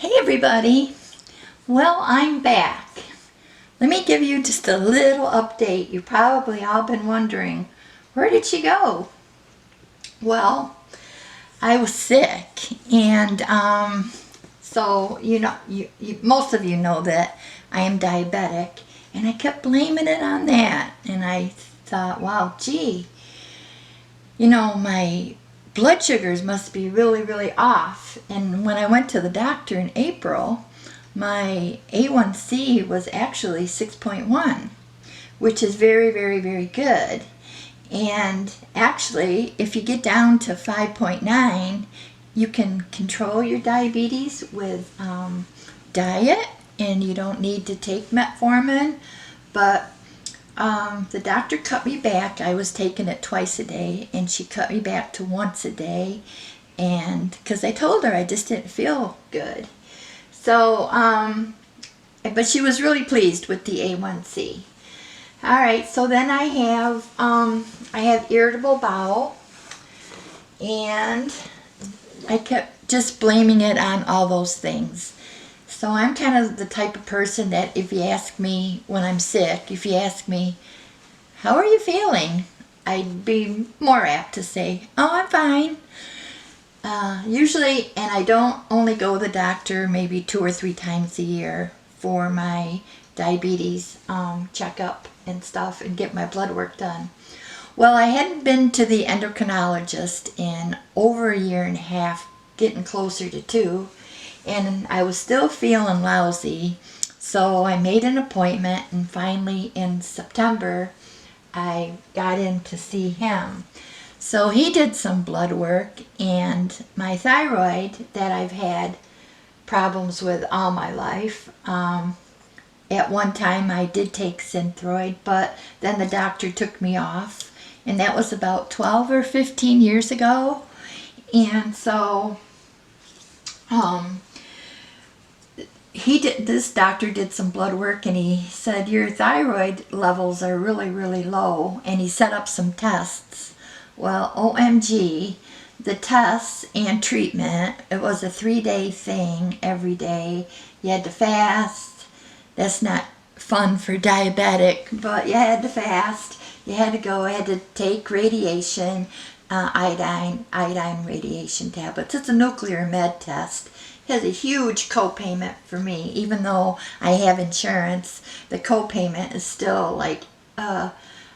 Hey everybody, well I'm back. Let me give you just a little update. You've probably all been wondering, where did she go? Well, I was sick and so most of you know that I am diabetic and I kept blaming it on that and I thought, wow, gee, my blood sugars must be really off. And when I went to the doctor in April, my A1C was actually 6.1, which is very good. And actually, if you get down to 5.9, you can control your diabetes with diet, and you don't need to take metformin. But the doctor cut me back. I was taking it twice a day, and she cut me back to once a day, and because I told her I just didn't feel good. So, but she was really pleased with the A1C. All right, so then I have irritable bowel, and I kept just blaming it on all those things. So I'm kind of the type of person that if you ask me when I'm sick, if you ask me, how are you feeling? I'd be more apt to say, oh, I'm fine. Usually, and I don't only go to the doctor maybe 2 or 3 times a year for my diabetes checkup and stuff and get my blood work done. Well, I hadn't been to the endocrinologist in over a year and a half, getting closer to 2, and I was still feeling lousy. So I made an appointment, and finally in September I got in to see him. So he did some blood work, and my thyroid that I've had problems with all my life. At one time I did take Synthroid, but then the doctor took me off, and that was about 12 or 15 years ago. And so this doctor did some blood work, and he said your thyroid levels are really low, and he set up some tests. Well, OMG, the tests and treatment, it was a 3-day thing every day. You had to fast. That's not fun for diabetic, but you had to fast. You had to go, had to take radiation, iodine radiation tablets. It's a nuclear med test. It has a huge copayment for me. Even though I have insurance, the copayment is still like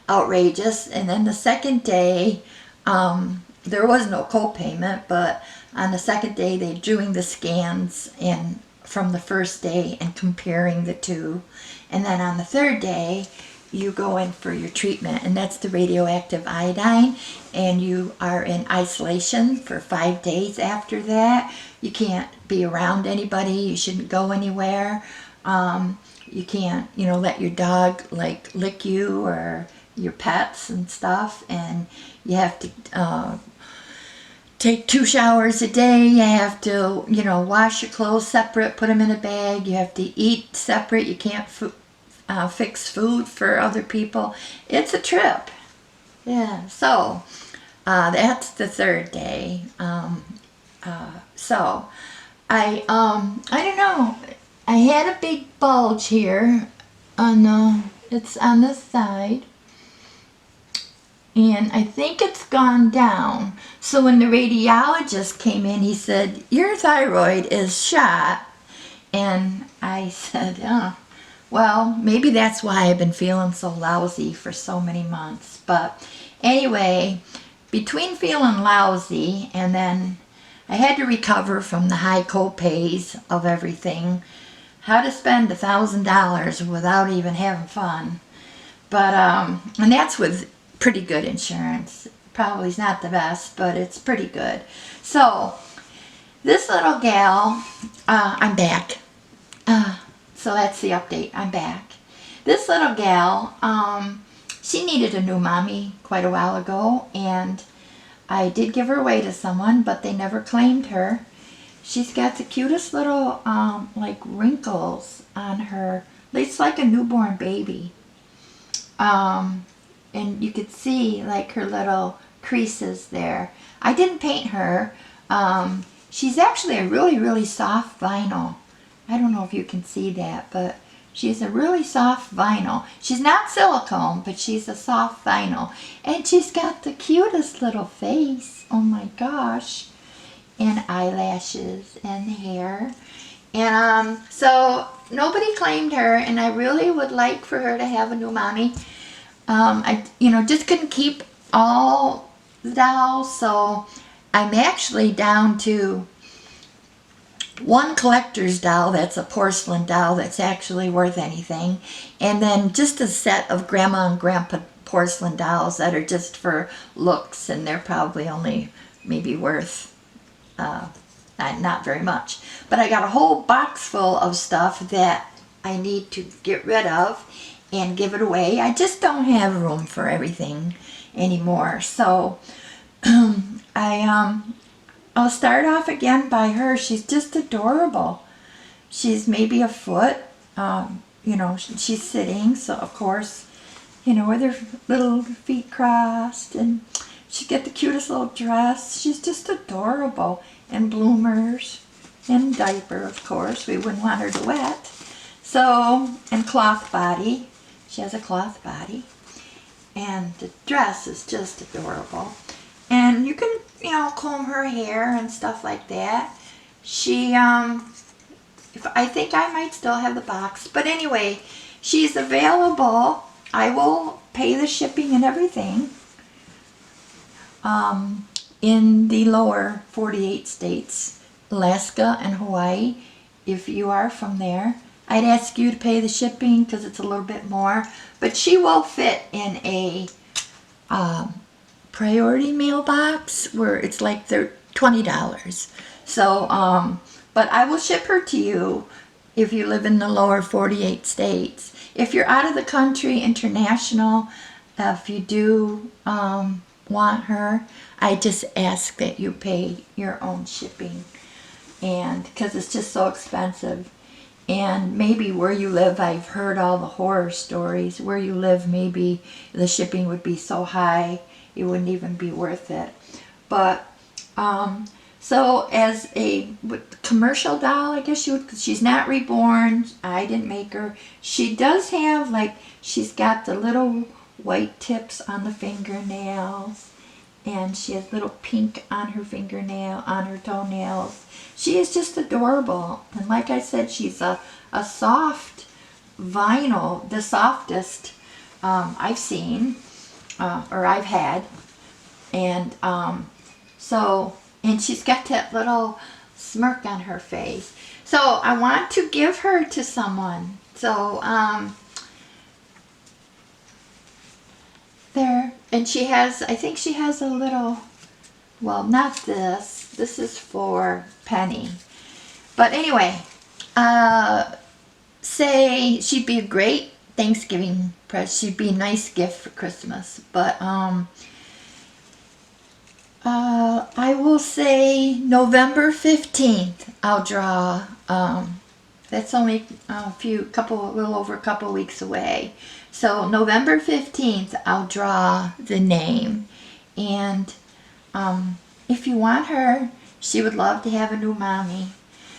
outrageous. And then the second day, there was no copayment, but on the second day they're doing the scans and from the first day and comparing the two. And then on the third day you go in for your treatment, and that's the radioactive iodine, and you are in isolation for 5 days after that. You can't be around anybody. You shouldn't go anywhere. You can't, let your dog like lick you or your pets and stuff, and you have to take 2 showers a day. You have to, wash your clothes separate, put them in a bag. You have to eat separate. You can't fix food for other people. It's a trip. Yeah, so that's the third day. So I don't know. I had a big bulge here it's on this side, and I think it's gone down. So when the radiologist came in, he said, your thyroid is shot. And I said, oh, well, maybe that's why I've been feeling so lousy for so many months. But anyway, between feeling lousy and then I had to recover from the high co-pays of everything, how to spend $1,000 without even having fun. But, and that's with pretty good insurance. Probably is not the best, but it's pretty good. So, this little gal, I'm back. So that's the update. I'm back. This little gal, she needed a new mommy quite a while ago, and I did give her away to someone, but they never claimed her. She's got the cutest little, like wrinkles on her. It's like a newborn baby. And you could see like her little creases there. I didn't paint her. she's actually a really, really soft vinyl. I don't know if you can see that, but she's a really soft vinyl. She's not silicone, but she's a soft vinyl. And she's got the cutest little face. Oh my gosh. And eyelashes and hair. And so nobody claimed her, and I really would like for her to have a new mommy. I just couldn't keep all the dolls, so I'm actually down to one collector's doll that's a porcelain doll that's actually worth anything, and then just a set of grandma and grandpa porcelain dolls that are just for looks, and they're probably only maybe worth not very much. But I got a whole box full of stuff that I need to get rid of and give it away. I just don't have room for everything anymore. So I'll start off again by her. She's just adorable. She's maybe a foot. She's sitting, so of course, with her little feet crossed, and she's got the cutest little dress. She's just adorable. And bloomers and diaper, of course. We wouldn't want her to wet. So, and cloth body. She has a cloth body. And the dress is just adorable. And you can, comb her hair and stuff like that. She, I think I might still have the box. But anyway, she's available. I will pay the shipping and everything. In the lower 48 states, Alaska and Hawaii. If you are from there, I'd ask you to pay the shipping because it's a little bit more. But she will fit in a priority mailbox where it's like they're $20. So, but I will ship her to you if you live in the lower 48 states. If you're out of the country, international, if you do want her, I just ask that you pay your own shipping, and because it's just so expensive. And maybe where you live, I've heard all the horror stories. Where you live, maybe the shipping would be so high it wouldn't even be worth it. But so as a commercial doll, I guess she's not reborn. I didn't make her. She does have, she's got the little white tips on the fingernails, and she has little pink on her toenails. She is just adorable. And like I said, she's a soft vinyl, the softest I've seen, or I've had. And and she's got that little smirk on her face. So I want to give her to someone. So there, and I think she has a little, well, not this is for Penny, but anyway, say she'd be a great Thanksgiving present. She'd be a nice gift for Christmas. But I will say November 15th I'll draw. That's only a little over a couple weeks away. So November 15th, I'll draw the name. And if you want her, she would love to have a new mommy.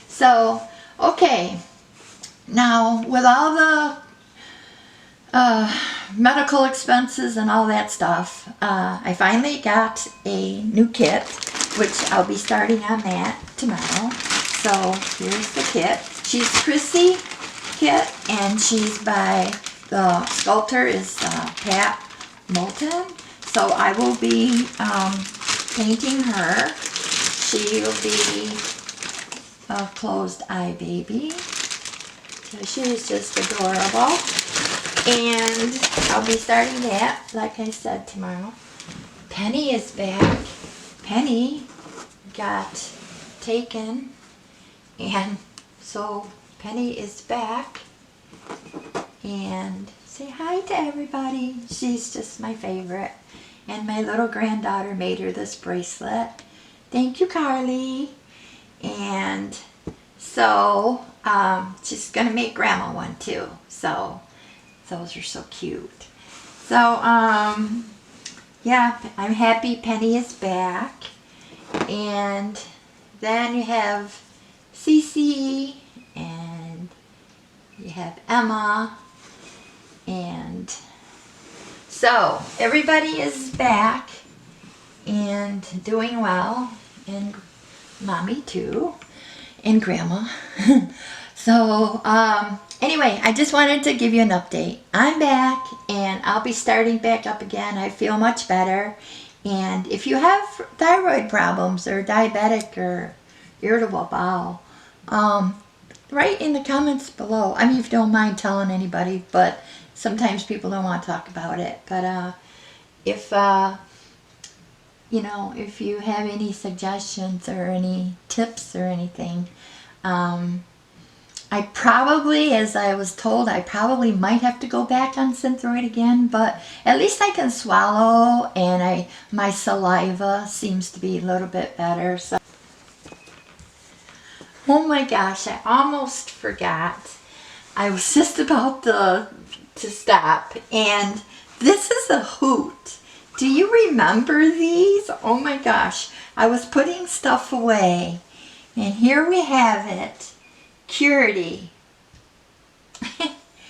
So, okay. Now, with all the medical expenses and all that stuff, I finally got a new kit, which I'll be starting on that tomorrow. So, here's the kit. She's Chrissy kit, and she's by... The sculptor is Pat Moulton, so I will be painting her. She will be a closed eye baby. So she's just adorable. And I'll be starting that, like I said, tomorrow. Penny is back. Penny got taken, and so Penny is back. And say hi to everybody. She's just my favorite. And my little granddaughter made her this bracelet. Thank you, Carly. And so she's going to make Grandma one too. So those are so cute. So yeah, I'm happy Penny is back. And then you have Cece, and you have Emma, and so everybody is back and doing well, and Mommy too, and Grandma. So anyway, I just wanted to give you an update. I'm back, and I'll be starting back up again. I feel much better. And if you have thyroid problems or diabetic or irritable bowel, write in the comments below. I mean, if you don't mind telling anybody, but sometimes people don't want to talk about it. But if you know, if you have any suggestions or any tips or anything, I probably, as I was told, I probably might have to go back on Synthroid again, but at least I can swallow, and my saliva seems to be a little bit better. So, oh my gosh, I almost forgot. I was just about to stop, and this is a hoot. Do you remember these? Oh my gosh, I was putting stuff away, and here we have it. Curity.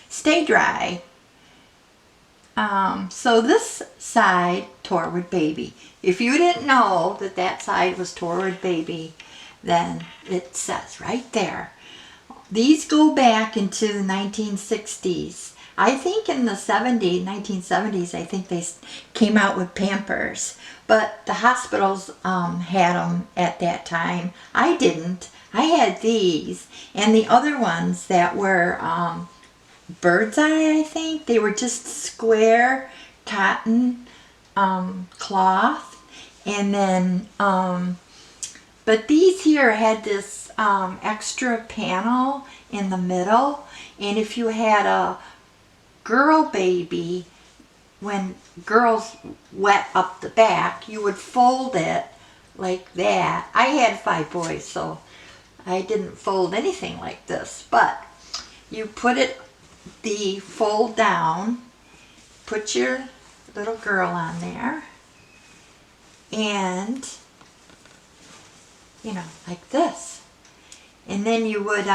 Stay dry. So this side, Torwood Baby. If you didn't know that that side was Torwood Baby, then it says right there. These go back into the 1960s. I think in the 1970s, I think they came out with Pampers. But the hospitals had them at that time. I didn't. I had these, and the other ones that were bird's eye, I think. They were just square cotton cloth, and then but these here had this extra panel in the middle, and if you had a girl baby, when girls wet up the back, you would fold it like that. I had 5 boys, so I didn't fold anything like this, but you put it, the fold down, put your little girl on there, and, you know, like this. And then you would,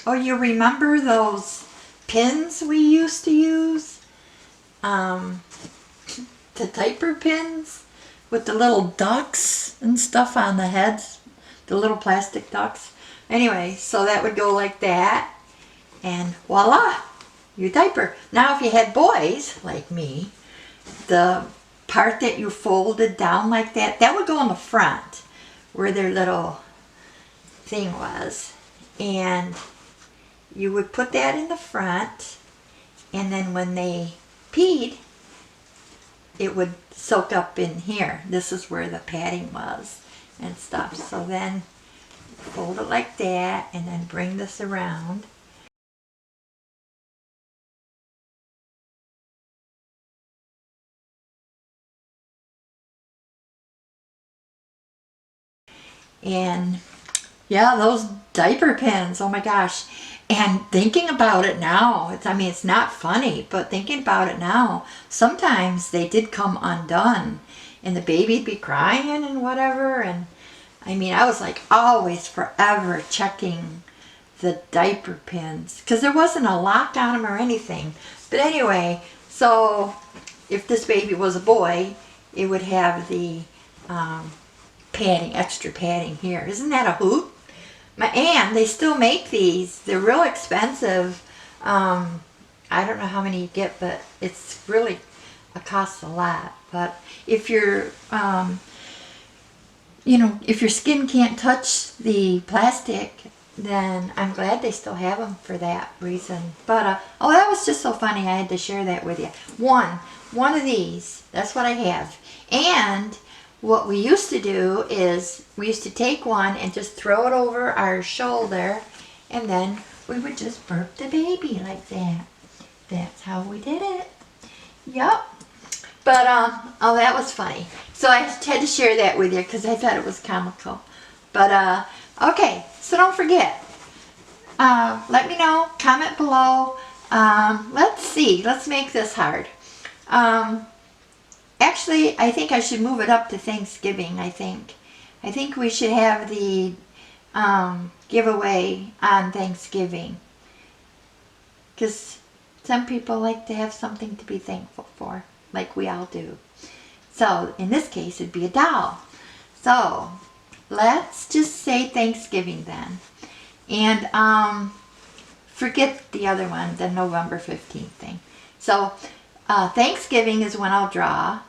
oh, you remember those pins we used to use? The diaper pins? With the little ducks and stuff on the heads, the little plastic ducks. Anyway, so that would go like that, and voila, your diaper. Now if you had boys, like me, the part that you folded down like that, that would go in the front, where their little thing was. And you would put that in the front, and then when they peed, it would soak up in here. This is where the padding was and stuff. So then fold it like that, and then bring this around. And yeah, those diaper pins, oh my gosh. And thinking about it now, I mean, it's not funny, but thinking about it now, sometimes they did come undone, and the baby'd be crying and whatever. And I mean, I was like always forever checking the diaper pins, because there wasn't a lock on them or anything. But anyway, so if this baby was a boy, it would have the padding, extra padding here. Isn't that a hoot? And they still make these. They're real expensive. I don't know how many you get, but it's really, it costs a lot. But if you're, you know, if your skin can't touch the plastic, then I'm glad they still have them for that reason. But, oh, that was just so funny. I had to share that with you. One of these. That's what I have. And what we used to do is we used to take one and just throw it over our shoulder, and then we would just burp the baby like that. That's how we did it. Yep. But, oh, that was funny. So I had to share that with you because I thought it was comical. But, okay, so don't forget. Let me know, comment below. Let's see, let's make this hard. Actually, I think I should move it up to Thanksgiving, I think. I think we should have the giveaway on Thanksgiving. Because some people like to have something to be thankful for, like we all do. So, in this case, it'd be a doll. So, let's just say Thanksgiving then. And forget the other one, the November 15th thing. So, Thanksgiving is when I'll draw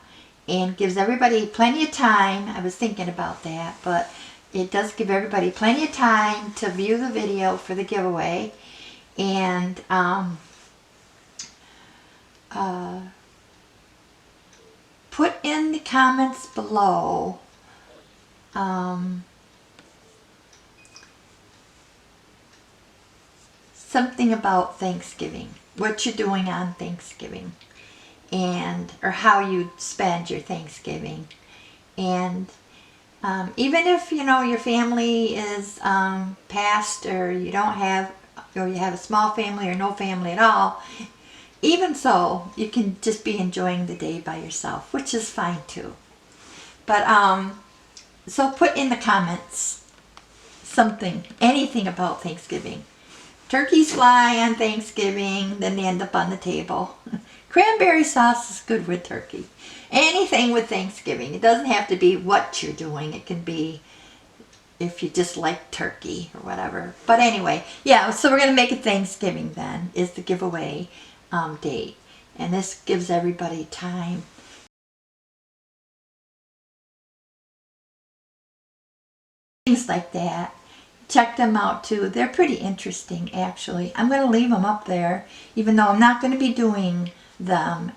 and gives everybody plenty of time. I was thinking about that, but it does give everybody plenty of time to view the video for the giveaway. And put in the comments below something about Thanksgiving, what you're doing on Thanksgiving, and or how you spend your Thanksgiving. And even if your family is passed, or you don't have, or you have a small family or no family at all, even so, you can just be enjoying the day by yourself, which is fine too. But so put in the comments something, anything about Thanksgiving. Turkeys fly on Thanksgiving, then they end up on the table. Cranberry sauce is good with turkey. Anything with Thanksgiving. It doesn't have to be what you're doing. It can be if you just like turkey or whatever. But anyway, yeah, so we're going to make it Thanksgiving then, is the giveaway date. And this gives everybody time. Things like that. Check them out too. They're pretty interesting, actually. I'm going to leave them up there, even though I'm not going to be doing them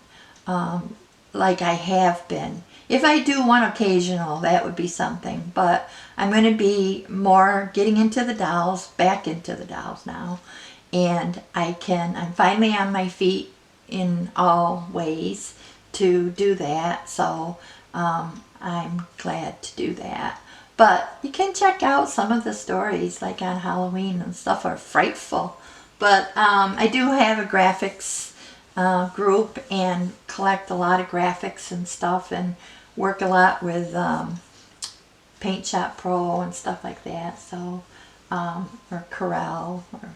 like I have been. If I do one occasional, that would be something. But I'm going to be more getting into the dolls, back into the dolls now. And I'm finally on my feet in all ways to do that. So I'm glad to do that. But you can check out some of the stories, like on Halloween and stuff, are frightful. But I do have a graphics group and collect a lot of graphics and stuff, and work a lot with Paint Shop Pro and stuff like that. So, or Corel, or